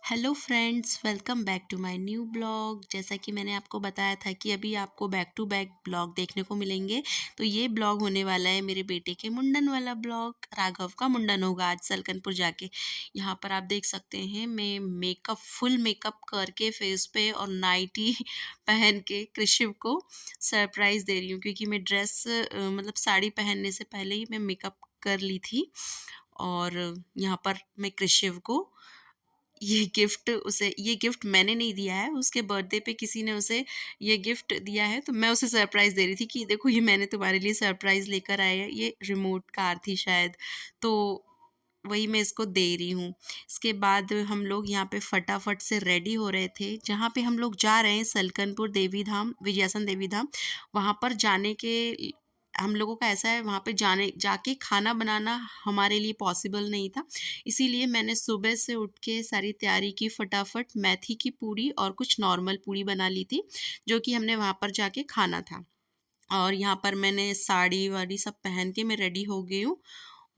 Hello friends, welcome back to my new blog. जैसा कि मैंने आपको बताया था कि अभी आपको बैक टू बैक ब्लॉग देखने को मिलेंगे। तो ये ब्लॉग होने वाला है मेरे बेटे के मुंडन वाला ब्लॉग। राघव का मुंडन होगा आज सलकनपुर जाके। यहाँ पर आप देख सकते हैं मैं फुल मेकअप करके फेस पे और नाइटी पहन के कृषिव को सरप्राइज़ दे रही हूँ, क्योंकि मैं मतलब साड़ी पहनने से पहले ही मैं मेकअप कर ली थी। और यहाँ पर मैं कृषिव को ये गिफ्ट मैंने नहीं दिया है, उसके बर्थडे पे किसी ने उसे ये गिफ्ट दिया है, तो मैं उसे सरप्राइज़ दे रही थी कि देखो ये मैंने तुम्हारे लिए सरप्राइज़ लेकर आई है। ये रिमोट कार थी शायद, तो वही मैं इसको दे रही हूँ। इसके बाद हम लोग यहाँ पे फटाफट से रेडी हो रहे थे। जहाँ पे हम लोग जा रहे हैं सलकनपुर देवी धाम, विजयासन देवी धाम, वहाँ पर जाने के हम लोगों का ऐसा है, वहाँ पे जाके खाना बनाना हमारे लिए पॉसिबल नहीं था। इसीलिए मैंने सुबह से उठ के सारी तैयारी की, फटाफट मेथी की पूड़ी और कुछ नॉर्मल पूड़ी बना ली थी, जो कि हमने वहाँ पर जाके खाना था। और यहाँ पर मैंने साड़ी-वाड़ी सब पहन के मैं रेडी हो गई हूँ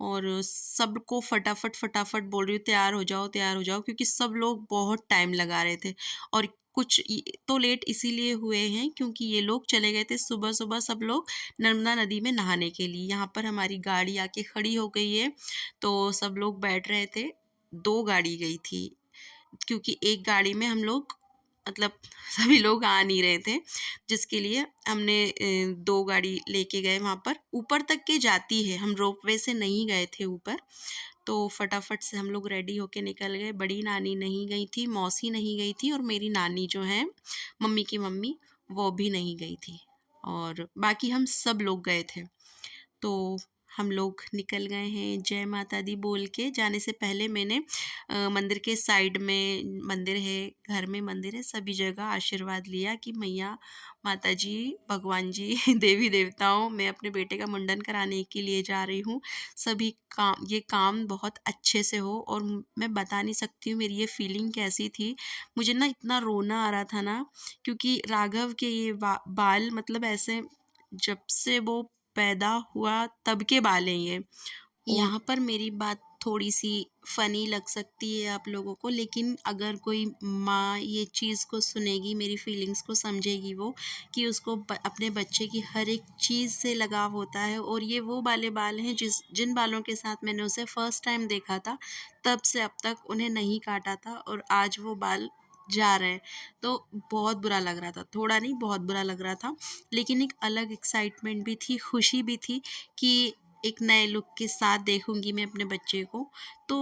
और सबको फटाफट बोल रही हूँ तैयार हो जाओ, क्योंकि सब लोग बहुत टाइम लगा रहे थे। और कुछ तो लेट इसीलिए हुए हैं क्योंकि ये लोग चले गए थे सुबह-सुबह सब लोग नर्मदा नदी में नहाने के लिए। यहाँ पर हमारी गाड़ी आके खड़ी हो गई है, तो सब लोग बैठ रहे थे। 2 गाड़ी गई थी, क्योंकि एक गाड़ी में हम लोग मतलब सभी लोग आ नहीं रहे थे, जिसके लिए हमने 2 गाड़ी लेके गए वहाँ पर। ऊपर तक के जाती है, हम रोपवे से नहीं गए थे ऊपर। तो फटाफट से हम लोग रेडी होके निकल गए। बड़ी नानी नहीं गई थी, मौसी नहीं गई थी और मेरी नानी जो है, मम्मी की मम्मी, वो भी नहीं गई थी और बाकी हम सब लोग गए थे। तो हम लोग निकल गए हैं जय माता दी बोल के। जाने से पहले मैंने मंदिर के साइड में मंदिर है, घर में मंदिर है, सभी जगह आशीर्वाद लिया कि मैया, माता जी, भगवान जी, देवी देवताओं, मैं अपने बेटे का मुंडन कराने के लिए जा रही हूँ। सभी काम ये काम बहुत अच्छे से हो। और मैं बता नहीं सकती हूँ मेरी ये फीलिंग कैसी थी। मुझे ना इतना रोना आ रहा था ना, क्योंकि राघव के ये बाल मतलब ऐसे जब से वो पैदा हुआ तब के बाल हैं ये। यहाँ पर मेरी बात थोड़ी-सी फ़नी लग सकती है आप लोगों को, लेकिन अगर कोई माँ ये चीज़ को सुनेगी, मेरी फ़ीलिंग्स को समझेगी वो, कि उसको अपने बच्चे की हर एक चीज़ से लगाव होता है। और ये वो वाले बाल हैं जिन बालों के साथ मैंने उसे फर्स्ट टाइम देखा था, तब से अब तक उन्हें नहीं काटा था और आज वो बाल जा रहे हैं। तो बहुत बुरा लग रहा था, थोड़ा नहीं बहुत बुरा लग रहा था, लेकिन एक अलग एक्साइटमेंट भी थी, खुशी भी थी कि एक नए लुक के साथ देखूँगी मैं अपने बच्चे को। तो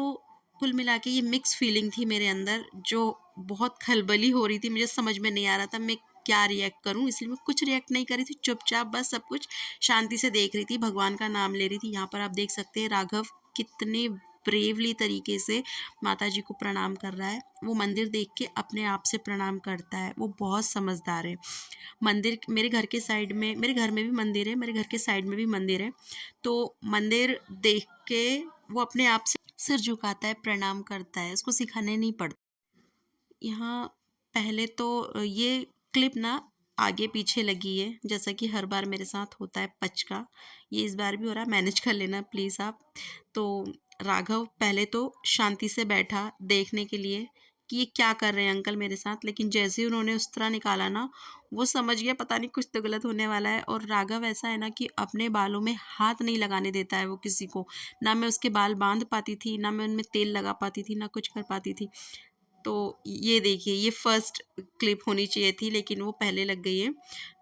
कुल मिला के ये मिक्स फीलिंग थी मेरे अंदर, जो बहुत खलबली हो रही थी। मुझे समझ में नहीं आ रहा था मैं क्या रिएक्ट करूँ, इसलिए मैं कुछ रिएक्ट नहीं कर रही थी, चुपचाप बस सब कुछ शांति से देख रही थी, भगवान का नाम ले रही थी। यहाँ पर आप देख सकते हैं राघव कितने ब्रेवली तरीके से माता जी को प्रणाम कर रहा है। वो मंदिर देख के अपने आप से प्रणाम करता है, वो बहुत समझदार है। मंदिर मेरे घर के साइड में, मेरे घर में भी मंदिर है, मेरे घर के साइड में भी मंदिर है। तो मंदिर देख के वो अपने आप से सिर झुकाता है, प्रणाम करता है, उसको सिखाने नहीं पड़ता। यहाँ पहले तो ये क्लिप ना आगे पीछे लगी है, जैसा कि हर बार मेरे साथ होता है पच का। ये इस बार भी हो रहा है, मैनेज कर लेना प्लीज़ आप। तो राघव पहले तो शांति से बैठा देखने के लिए कि ये क्या कर रहे हैं अंकल मेरे साथ, लेकिन जैसे ही उन्होंने उस्तरा निकाला ना, वो समझ गया पता नहीं कुछ तो गलत होने वाला है। और राघव ऐसा है ना कि अपने बालों में हाथ नहीं लगाने देता है वो किसी को। ना मैं उसके बाल बांध पाती थी, ना मैं उनमें तेल लगा पाती थी, ना कुछ कर पाती थी। तो ये देखिए, ये फर्स्ट क्लिप होनी चाहिए थी, लेकिन वो पहले लग गई है।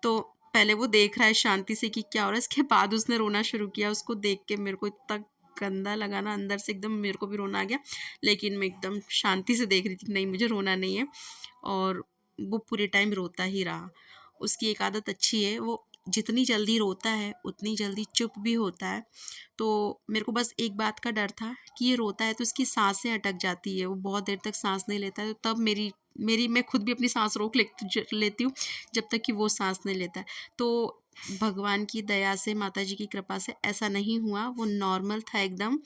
तो पहले वो देख रहा है शांति से कि क्या हो रहा है, इसके बाद उसने रोना शुरू किया। उसको देख के मेरे को इतना गंदा लगा ना, अंदर से एकदम मेरे को भी रोना आ गया, लेकिन मैं एकदम शांति से देख रही थी, नहीं मुझे रोना नहीं है। और वो पूरे टाइम रोता ही रहा। उसकी एक आदत अच्छी है, वो जितनी जल्दी रोता है उतनी जल्दी चुप भी होता है। तो मेरे को बस एक बात का डर था कि ये रोता है तो इसकी साँसें अटक जाती है, वो बहुत देर तक साँस नहीं लेता है, तो तब मेरी मेरी मैं खुद भी अपनी साँस रोक लेती हूँ, जब तक कि वो साँस नहीं लेता है। तो भगवान की दया से, माता जी की कृपा से ऐसा नहीं हुआ, वो नॉर्मल था एकदम।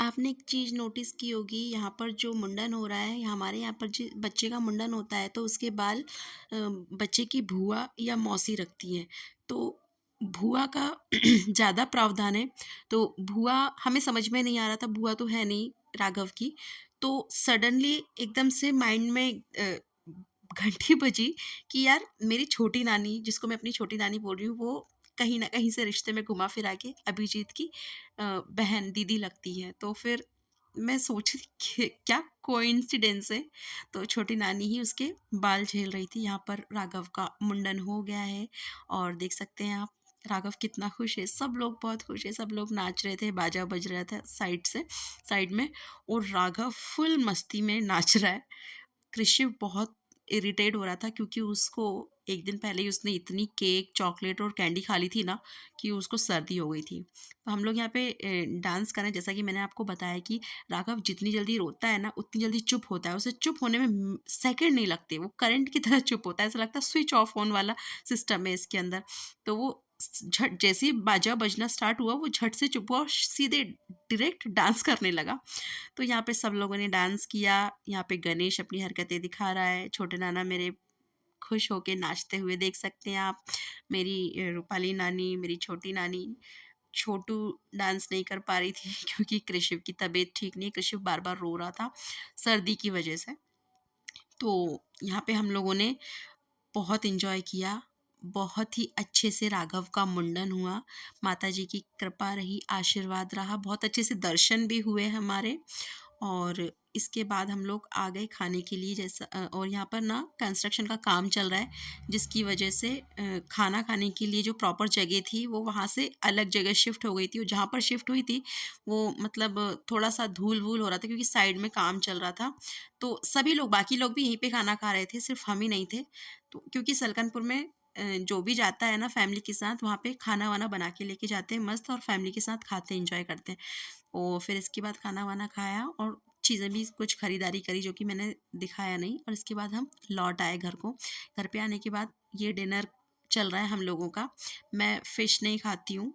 आपने एक चीज़ नोटिस की होगी, यहाँ पर जो मुंडन हो रहा है, हमारे यहाँ पर जो बच्चे का मुंडन होता है तो उसके बाल बच्चे की बुआ या मौसी रखती हैं। तो बुआ का ज़्यादा प्रावधान है। तो बुआ हमें समझ में नहीं आ रहा था, बुआ तो है नहीं राघव की। तो सडनली एकदम से माइंड में घंटी बजी कि यार मेरी छोटी नानी, जिसको मैं अपनी छोटी नानी बोल रही हूँ, वो कहीं न कहीं से रिश्ते में घुमा फिरा के अभिजीत की बहन, दीदी लगती हैं। तो फिर मैं सोच रही कि क्या कोइंसिडेंस है, तो छोटी नानी ही उसके बाल झेल रही थी। यहाँ पर राघव का मुंडन हो गया है और देख सकते हैं आप राघव कितना खुश है, सब लोग बहुत खुश हैं, सब लोग नाच रहे थे, बाजा बज रहा था साइड में, और राघव फुल मस्ती में नाच रहा है। कृषिव बहुत इरिटेट हो रहा था क्योंकि उसको एक दिन पहले ही उसने इतनी केक, चॉकलेट और कैंडी खा ली थी ना कि उसको सर्दी हो गई थी। तो हम लोग यहाँ पे डांस कर रहे हैं, जैसा कि मैंने आपको बताया कि राघव जितनी जल्दी रोता है ना, उतनी जल्दी चुप होता है। उसे चुप होने में सेकंड नहीं लगते, वो करंट की तरह चुप होता है, ऐसा लगता है स्विच ऑफ ऑन वाला सिस्टम है इसके अंदर। तो वो झट जैसे ही बाजा बजना स्टार्ट हुआ, वो झट से चुप हुआ और सीधे डायरेक्ट डांस करने लगा। तो यहाँ पे सब लोगों ने डांस किया। यहाँ पे गणेश अपनी हरकतें दिखा रहा है, छोटे नाना मेरे खुश होके नाचते हुए देख सकते हैं आप। मेरी रूपाली नानी, मेरी छोटी नानी, छोटू डांस नहीं कर पा रही थी क्योंकि कृषिव की तबीयत ठीक नहीं है, कृषिव बार-बार रो रहा था सर्दी की वजह से। तो यहाँ पे हम लोगों ने बहुत एंजॉय किया। बहुत ही अच्छे से राघव का मुंडन हुआ। माताजी की कृपा रही, आशीर्वाद रहा, बहुत अच्छे से दर्शन भी हुए हमारे। और इसके बाद हम लोग आ गए खाने के लिए, और यहाँ पर ना कंस्ट्रक्शन का काम चल रहा है, जिसकी वजह से खाना खाने के लिए जो प्रॉपर जगह थी वो वहाँ से अलग जगह शिफ्ट हो गई थी, और जहाँ पर शिफ्ट हुई थी वो मतलब थोड़ा-सा धूल-वूल हो रहा था क्योंकि साइड में काम चल रहा था। तो सभी लोग, बाकी लोग भी यहीं पे खाना खा रहे थे, सिर्फ़ हम ही नहीं थे। तो क्योंकि सलकनपुर में जो भी जाता है ना फैमिली के साथ, वहाँ पे खाना-वाना बना के लेके जाते हैं मस्त, और फैमिली के साथ खाते हैं, एन्जॉय करते हैं। और फिर इसके बाद खाना-वाना खाया और चीज़ें भी कुछ खरीदारी करी जो कि मैंने दिखाया नहीं, और इसके बाद हम लौट आए घर को। घर पे आने के बाद ये डिनर चल रहा है हम लोगों का। मैं फ़िश नहीं खाती हूँ,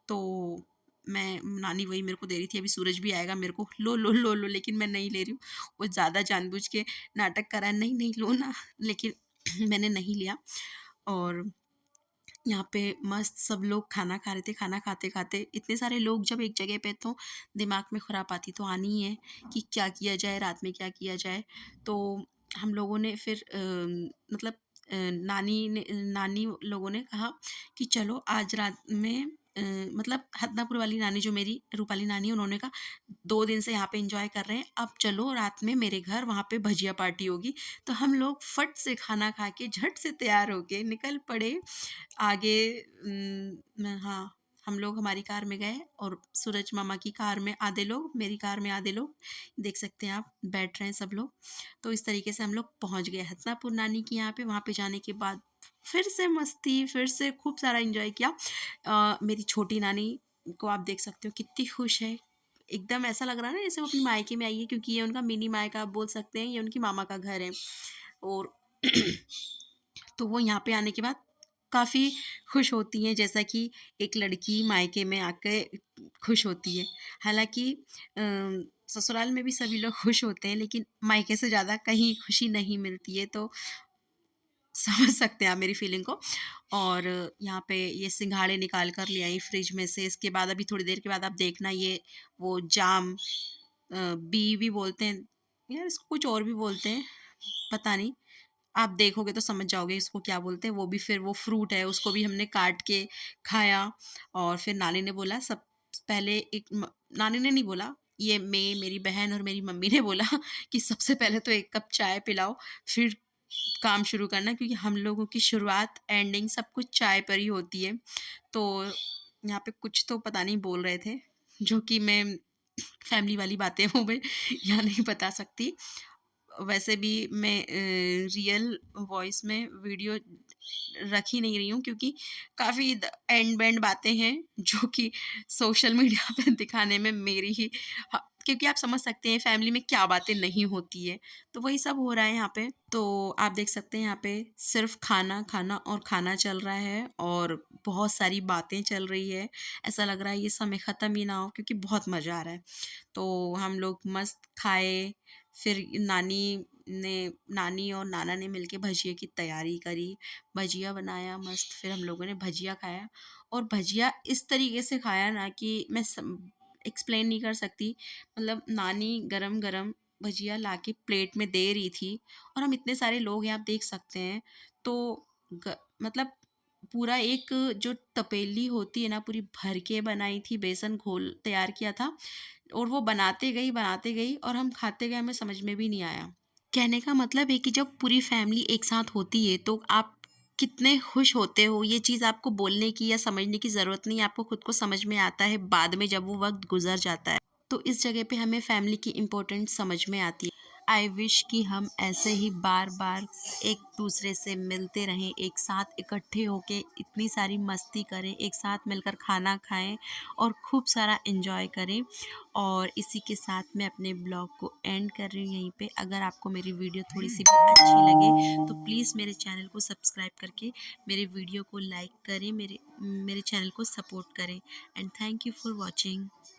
तो मैं नानी वही मेरे को दे रही थी, अभी सूरज भी आएगा मेरे को, लो, लो, लो, लो, लेकिन मैं नहीं ले रही हूँ। वो ज़्यादा जानबूझ के नाटक कर रहा है, नहीं, नहीं लो ना, लेकिन मैंने नहीं लिया। और यहाँ पे मस्त सब लोग खाना खा रहे थे। खाना खाते-खाते इतने सारे लोग जब एक जगह पे, तो दिमाग में खुरापाती तो आनी ही है कि क्या किया जाए, रात में क्या किया जाए। तो हम लोगों ने फिर मतलब नानी लोगों ने कहा कि चलो आज रात में मतलब हत्नापुर वाली नानी, जो मेरी रूपाली नानी है, उन्होंने कहा 2 दिन से यहाँ पे एन्जॉय कर रहे हैं, अब चलो रात में मेरे घर, वहाँ पे भजिया पार्टी होगी। तो हम लोग फट से खाना खा के झट से तैयार होके निकल पड़े आगे। हाँ, हम लोग हमारी कार में गए और सूरज मामा की कार में आधे लोग, मेरी कार में आधे लोग, देख सकते हैं आप बैठ रहे हैं सब लोग। तो इस तरीके से हम लोग पहुँच गए हथनापुर नानी के यहाँ पे। वहाँ पे जाने के बाद फिर से मस्ती, फिर से खूब सारा एन्जॉय किया। मेरी छोटी नानी को आप देख सकते हो कितनी खुश है। एकदम ऐसा लग रहा है ना जैसे वो अपनी मायके में आई है, क्योंकि ये उनका मिनी मायका आप बोल सकते हैं, ये उनकी मामा का घर है। और तो वो यहाँ पे आने के बाद काफ़ी खुश होती हैं, जैसा कि एक लड़की मायके में आके खुश होती है। हालाँकि ससुराल में भी सभी लोग खुश होते हैं, लेकिन मायके से ज़्यादा कहीं खुशी नहीं मिलती है, तो समझ सकते हैं आप मेरी फीलिंग को। और यहाँ पे ये सिंघाड़े निकाल कर ले आई फ्रिज में से। इसके बाद अभी थोड़ी देर के बाद आप देखना, ये वो जाम, बी भी बोलते हैं, यार इसको कुछ और भी बोलते हैं, पता नहीं। आप देखोगे तो समझ जाओगे इसको क्या बोलते हैं। वो भी फिर वो फ्रूट है, उसको भी हमने काट के खाया। और फिर नानी ने बोला सब पहले नानी ने नहीं बोला, ये मेरी बहन और मेरी मम्मी ने बोला कि सबसे पहले तो 1 कप चाय पिलाओ, फिर काम शुरू करना, क्योंकि हम लोगों की शुरुआत, एंडिंग सब कुछ चाय पर ही होती है। तो यहाँ पे कुछ तो पता नहीं बोल रहे थे, जो कि मैं फैमिली वाली बातें वो मैं यहाँ नहीं बता सकती। वैसे भी मैं रियल वॉइस में वीडियो रख ही नहीं रही हूँ, क्योंकि काफ़ी एंड बैंड बातें हैं जो कि सोशल मीडिया पे दिखाने में मेरी ही, क्योंकि आप समझ सकते हैं फैमिली में क्या बातें नहीं होती है, तो वही सब हो रहा है यहाँ पे। तो आप देख सकते हैं यहाँ पे सिर्फ खाना खाना और खाना चल रहा है, और बहुत सारी बातें चल रही है। ऐसा लग रहा है ये समय ख़त्म ही ना हो, क्योंकि बहुत मज़ा आ रहा है। तो हम लोग मस्त खाए, फिर नानी और नाना ने मिलके भजिए की तैयारी करी, भजिया बनाया मस्त, फिर हम लोगों ने भजिया खाया। और भजिया इस तरीके से खाया ना कि मैं एक्सप्लेन नहीं कर सकती। मतलब नानी गरम गरम भजिया लाके प्लेट में दे रही थी और हम इतने सारे लोग हैं, आप देख सकते हैं। तो मतलब पूरा एक जो तपेली होती है ना, पूरी भर के बनाई थी, बेसन घोल तैयार किया था और वो बनाते गई और हम खाते गए, हमें समझ में भी नहीं आया। कहने का मतलब है कि जब पूरी फैमिली एक साथ होती है तो आप कितने खुश होते हो, ये चीज़ आपको बोलने की या समझने की ज़रूरत नहीं है, आपको खुद को समझ में आता है बाद में जब वो वक़्त गुज़र जाता है। तो इस जगह पे हमें फैमिली की इम्पोर्टेंस समझ में आती है। आई विश कि हम ऐसे ही बार-बार एक दूसरे से मिलते रहें, एक साथ इकट्ठे होके इतनी सारी मस्ती करें, एक साथ मिलकर खाना खाएँ और खूब सारा एन्जॉय करें। और इसी के साथ मैं अपने ब्लॉग को एंड कर रही हूँ यहीं पे। अगर आपको मेरी वीडियो थोड़ी-सी भी अच्छी लगे तो प्लीज़ मेरे चैनल को सब्सक्राइब करके मेरे वीडियो को लाइक करें, मेरे चैनल को सपोर्ट करें। And thank you for watching.